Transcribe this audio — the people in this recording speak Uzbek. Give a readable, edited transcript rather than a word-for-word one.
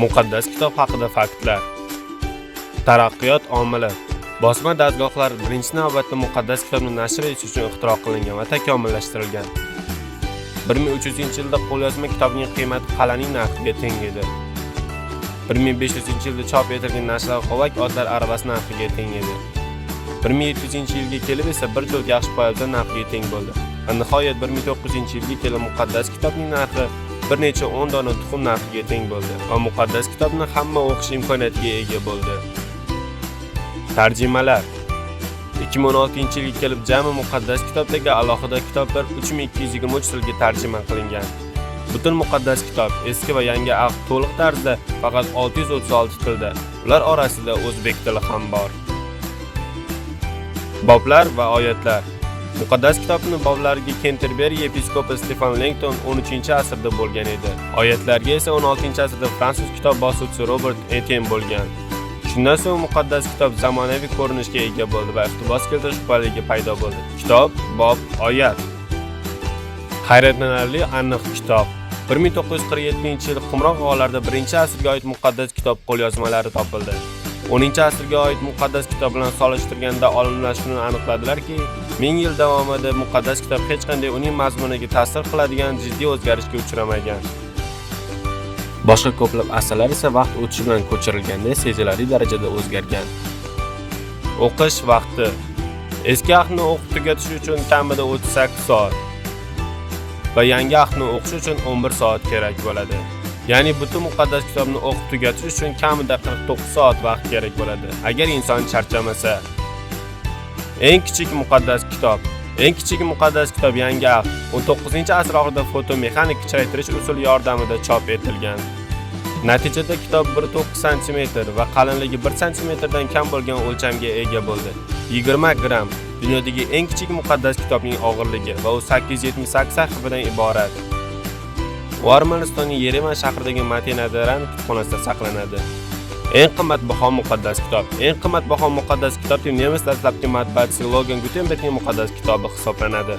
Muqaddas kitob haqida faktlar. Taraqqiyot omili. Bosma dastgohlar birinchi navbatda muqaddas kitobni nashr etish uchun ixtiro qilingan va takomillashtirilgan. 1300-yilda qo'lyozma kitobning qiymati qal'aning narxiga teng edi. 1500-yilda chop etilgan nashrlar qovak otlar arabasi narxiga teng edi. 1700-yilga kelib esa bir to'rt yaxshi poyabzal narxiga teng bo'ldi. Va nihoyat 1900-yilga kelib muqaddas kitobning narxi bir necha 10 dona tuxum narxiga teng bo'ldi va muqaddas kitobni hamma o'qish imkoniyatiga ega bo'ldi. Tarjimalar. 2016-yilga kelib jami muqaddas kitobdagi alohida kitoblar 3223 tilga tarjima qilingan. Butun muqaddas kitob eski va yangi ahd to'liq tarzda faqat 636 tilda. Ular orasida o'zbek tili ham bor. Boblar va oyatlar. Muqaddas kitobning boblariga Kenterbury episkopi Stefan Langton 13-asrda bo'lgan edi. Oyatlarga esa 16-asrda fransuz kitob bosuvchisi Robert Etienne bo'lgan. Shundan so'ng muqaddas kitob zamonaviy ko'rinishga ega bo'ldi va iqtibos keltirish quvayligi paydo bo'ldi. Kitob, bob, oyat. Hayratlanarli aniq kitob. 1947-yil Qumroq g'orlarida 1-asrga oid muqaddas kitob qo'lyozmalari topildi. 10-asrga oid muqaddas kitob bilan solishtirganda olimlar shuni aniqladilarki, 1000 yil davomida muqaddas kitob hech qanday uning mazmuniga ta'sir qiladigan jiddiy o'zgarishga uchramagan. Boshqa ko'plab asarlar esa vaqt o'tishi bilan ko'chirilganda sezilarli darajada o'zgargan. O'qish vaqti. Eski ahdni o'qib tugatish uchun kamida 38 soat va yangi ahdni o'qish uchun 11 soat kerak bo'ladi. Ya'ni butun muqaddas kitobni o'qib tugatish uchun kamida 49 soat vaqt kerak bo'ladi, agar inson charchamasa. Eng kichik muqaddas kitob. Eng kichik muqaddas kitob yangi ahd 19-asr oxirida fotomexanik kichraytirish usuli yordamida chop etilgan. Natijada kitob 1.9 cm va qalinligi 1 cm dan kam bo'lgan o'lchamga ega bo'ldi. 20 gram dunyodagi eng kichik muqaddas kitobning og'irligi va u 878 sahifadan iborat. U Armanistonning Yerevan shahridagi Matenadaran kutubxonasida saqlanadi. Eng qimmatbaho muqaddas kitob. Eng qimmatbaho muqaddas kitob nemis dastlabki matbaasi Logan Gutenbergning muqaddas kitobi hisoblanadi.